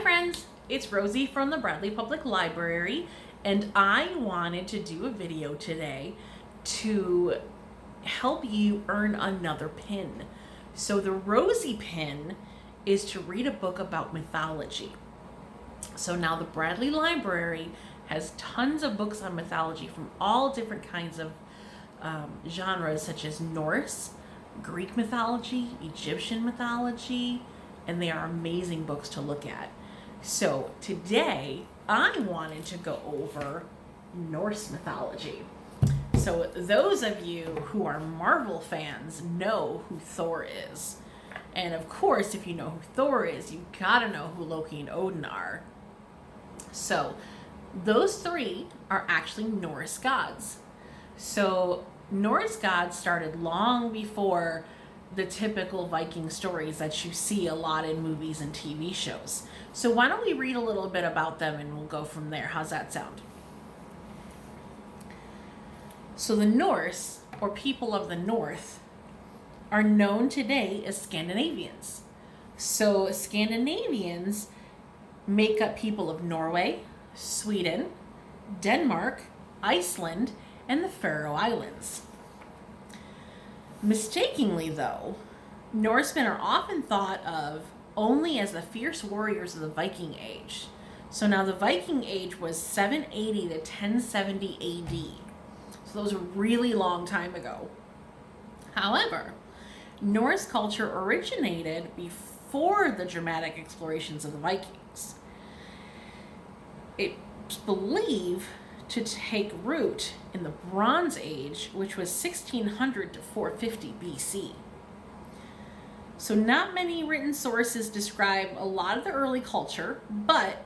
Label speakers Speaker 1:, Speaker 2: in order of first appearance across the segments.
Speaker 1: friends, it's Rosie from the Bradley Public Library, and I wanted to do a video today to help you earn another pin. So the Rozy pin is to read a book about mythology. So now the Bradley Library has tons of books on mythology from all different kinds of genres, such as Norse, Greek mythology, Egyptian mythology, and they are amazing books to look at. So today I wanted to go over Norse mythology. So those of you who are Marvel fans know who Thor is. And of course, if you know who Thor is, you gotta know who Loki and Odin are. So those three are actually Norse gods. So Norse gods started long before the typical Viking stories that you see a lot in movies and TV shows. So why don't we read a little bit about them and we'll go from there. How's that sound? So the Norse, or people of the North, are known today as Scandinavians. So Scandinavians make up people of Norway, Sweden, Denmark, Iceland, and the Faroe Islands. Mistakenly, though, Norsemen are often thought of only as the fierce warriors of the Viking Age. So now the Viking Age was 780 to 1070 AD. So those were a really long time ago. However, Norse culture originated before the dramatic explorations of the Vikings. It's believed to take root in the Bronze Age, which was 1600 to 450 BC. So not many written sources describe a lot of the early culture, but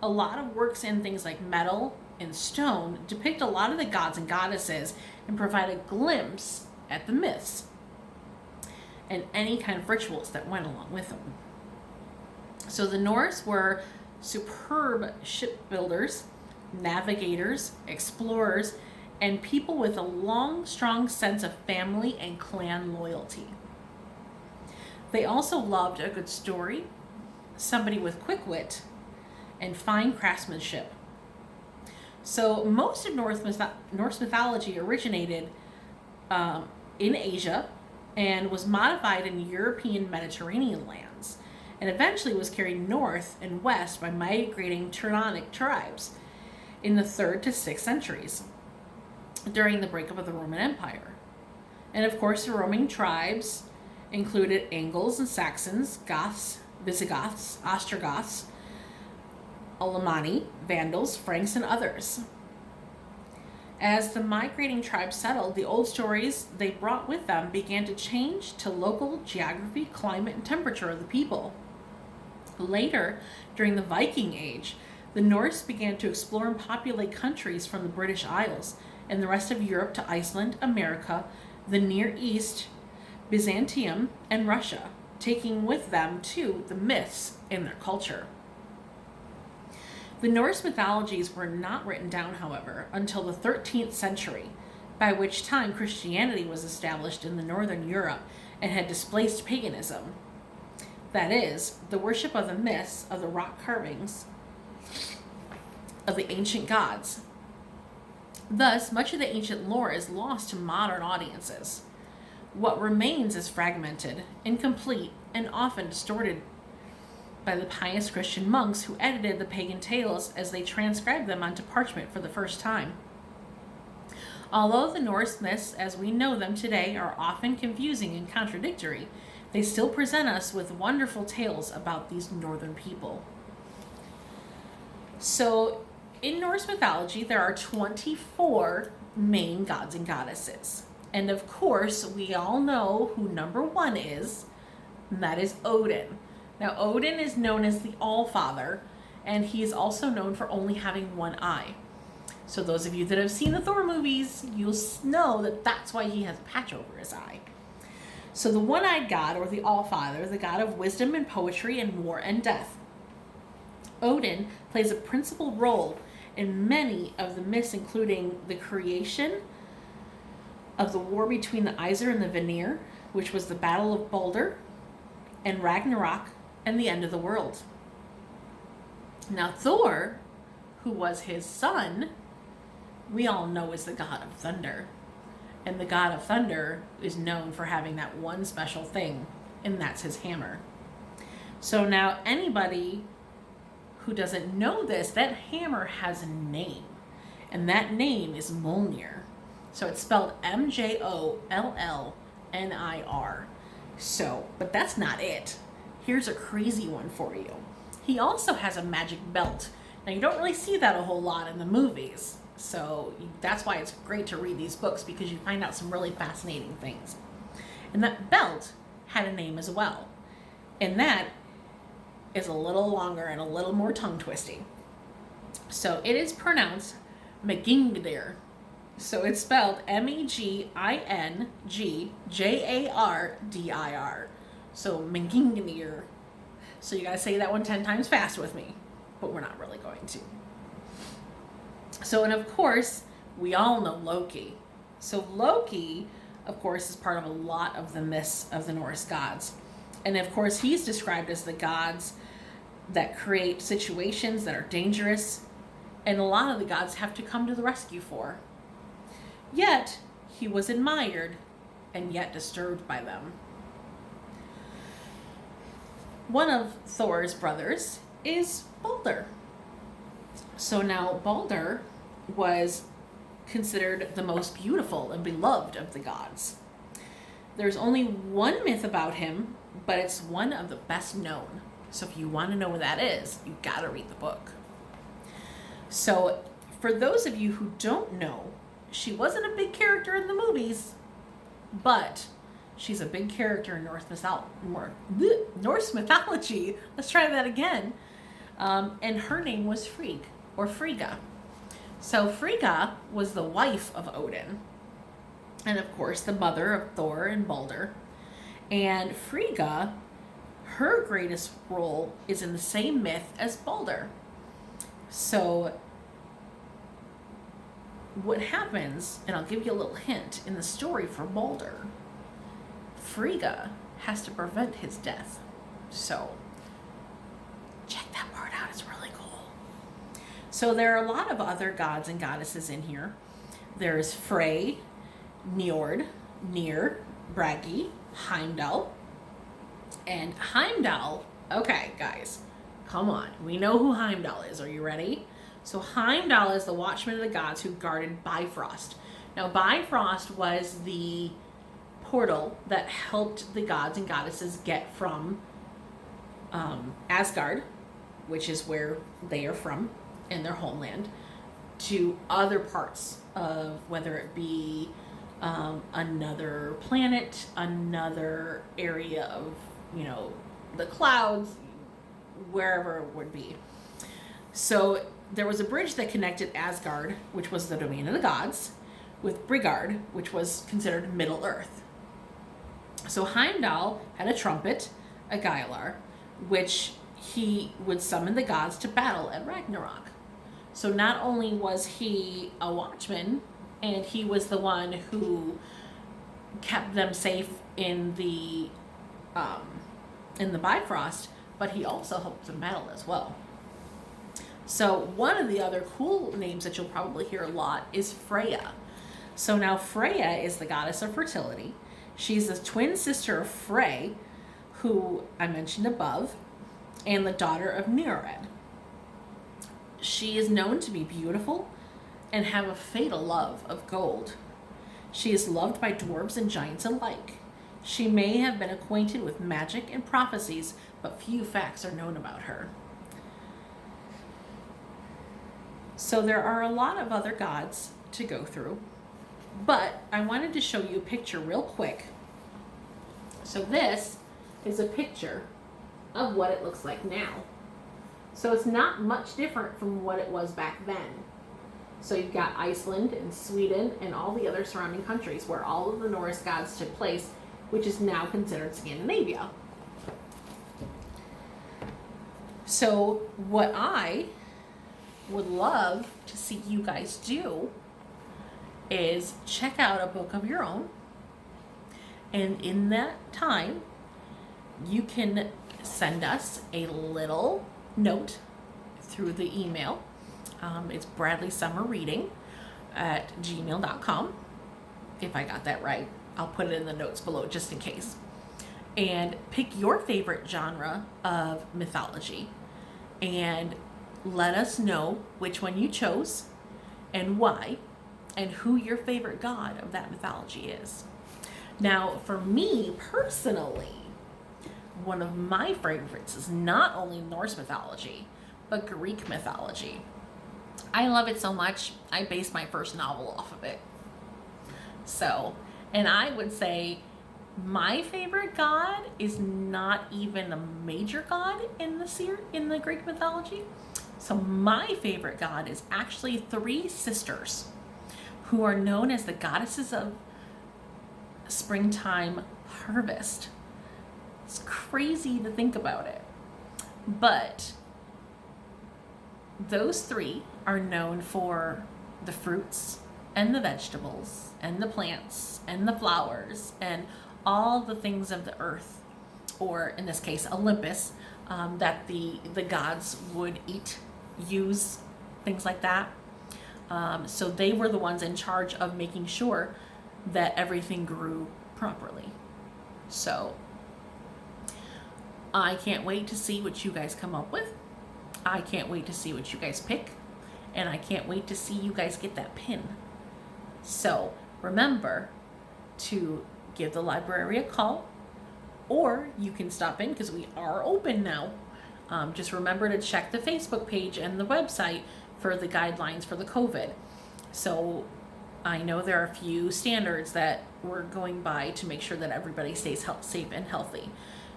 Speaker 1: a lot of works in things like metal and stone depict a lot of the gods and goddesses and provide a glimpse at the myths and any kind of rituals that went along with them. So the Norse were superb shipbuilders, navigators, explorers, and people with a long, strong sense of family and clan loyalty. They also loved a good story, somebody with quick wit, and fine craftsmanship. So most of Norse mythology originated in Asia and was modified in European Mediterranean lands, and eventually was carried north and west by migrating Teutonic tribes in the 3rd to 6th centuries during the breakup of the Roman Empire. And of course, the Roman tribes included Angles and Saxons, Goths, Visigoths, Ostrogoths, Alemanni, Vandals, Franks, and others. As the migrating tribes settled, the old stories they brought with them began to change to local geography, climate, and temperature of the people. Later, during the Viking Age, the Norse began to explore and populate countries from the British Isles and the rest of Europe to Iceland, America, the Near East, Byzantium, and Russia, taking with them, too, the myths in their culture. The Norse mythologies were not written down, however, until the 13th century, by which time Christianity was established in the northern Europe and had displaced paganism. That is, the worship of the myths of the rock carvings of the ancient gods. Thus, much of the ancient lore is lost to modern audiences. What remains is fragmented, incomplete, and often distorted by the pious Christian monks who edited the pagan tales as they transcribed them onto parchment for the first time. Although the Norse myths as we know them today are often confusing and contradictory, they still present us with wonderful tales about these northern people. So, in Norse mythology, there are 24 main gods and goddesses. And of course, we all know who number one is, and that is Odin. Now, Odin is known as the All-Father, and he is also known for only having one eye. So those of you that have seen the Thor movies, you'll know that that's why he has a patch over his eye. So the one-eyed god, or the All-Father, the god of wisdom and poetry and war and death. Odin plays a principal role in many of the myths, including the creation of the war between the Aesir and the Vanir, which was the Battle of Balder, and Ragnarok, and the end of the world. Now, Thor, who was his son, we all know is the god of thunder. And the god of thunder is known for having that one special thing, and that's his hammer. So now anybody who doesn't know this, that hammer has a name. And that name is Mjolnir. So it's spelled Mjollnir. So, but that's not it. Here's a crazy one for you. He also has a magic belt. Now, you don't really see that a whole lot in the movies. So that's why it's great to read these books, because you find out some really fascinating things. And that belt had a name as well. And that is a little longer and a little more tongue twisting. So it is pronounced Megingdir. So it's spelled Mengingjardir. So Megingdir. So you gotta say that one 10 times fast with me, but we're not really going to. So, and of course, we all know Loki. So Loki, of course, is part of a lot of the myths of the Norse gods. And of course, he's described as the gods that create situations that are dangerous, and a lot of the gods have to come to the rescue for. Yet, he was admired and yet disturbed by them. One of Thor's brothers is Balder. So now Balder was considered the most beautiful and beloved of the gods. There's only one myth about him, but it's one of the best known. So if you want to know what that is, you gotta read the book. So for those of you who don't know, she wasn't a big character in the movies, but she's a big character in Norse mythology. Let's try that again. And her name was Frigg, or Frigga. So Frigga was the wife of Odin, and of course the mother of Thor and Balder. And Frigga, her greatest role is in the same myth as Balder. So what happens, and I'll give you a little hint, in the story for Balder, Frigga has to prevent his death. So check that part out, it's really cool. So there are a lot of other gods and goddesses in here. There's Frey, Njord, Nyr, Bragi, Heimdall. And Heimdall, okay guys, come on. We know who Heimdall is. Are you ready? So Heimdall is the watchman of the gods who guarded Bifrost. Now Bifrost was the portal that helped the gods and goddesses get from Asgard, which is where they are from in their homeland, to other parts of, whether it be another planet, another area of, the clouds, wherever it would be. So there was a bridge that connected Asgard, which was the domain of the gods, with Brigard, which was considered Middle Earth. So Heimdall had a trumpet, a Gailar, which he would summon the gods to battle at Ragnarok. So not only was he a watchman, and he was the one who kept them safe in the Bifrost, but he also helped them battle as well. So one of the other cool names that you'll probably hear a lot is Freya. So now Freya is the goddess of fertility. She's the twin sister of Frey, who I mentioned above, and the daughter of Njord. She is known to be beautiful and have a fatal love of gold. She is loved by dwarves and giants alike. She may have been acquainted with magic and prophecies, but few facts are known about her. So there are a lot of other gods to go through, but I wanted to show you a picture real quick. So this is a picture of what it looks like now. So it's not much different from what it was back then. So you've got Iceland and Sweden and all the other surrounding countries where all of the Norse gods took place, which is now considered Scandinavia. So what I would love to see you guys do is check out a book of your own, and in that time you can send us a little note through the email. It's bradleysummerreading@gmail.com. If I got that right, I'll put it in the notes below just in case. And pick your favorite genre of mythology and let us know which one you chose and why, and who your favorite god of that mythology is. Now, for me personally, one of my favorites is not only Norse mythology, but Greek mythology. I love it so much, I based my first novel off of it. So, and I would say my favorite god is not even a major god in the Greek mythology. So my favorite god is actually 3 sisters who are known as the goddesses of springtime harvest. It's crazy to think about it. But those 3 are known for the fruits and the vegetables and the plants and the flowers and all the things of the earth, or in this case Olympus, that the gods would eat, use, things like that. So they were the ones in charge of making sure that everything grew properly. So I can't wait to see what you guys come up with. I can't wait to see what you guys pick. And I can't wait to see you guys get that pin. So remember to give the library a call, or you can stop in because we are open now. Just remember to check the Facebook page and the website for the guidelines for the COVID. So I know there are a few standards that we're going by to make sure that everybody stays safe and healthy.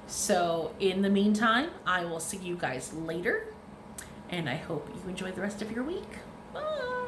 Speaker 1: So in the meantime, I will see you guys later, and I hope you enjoy the rest of your week. Bye.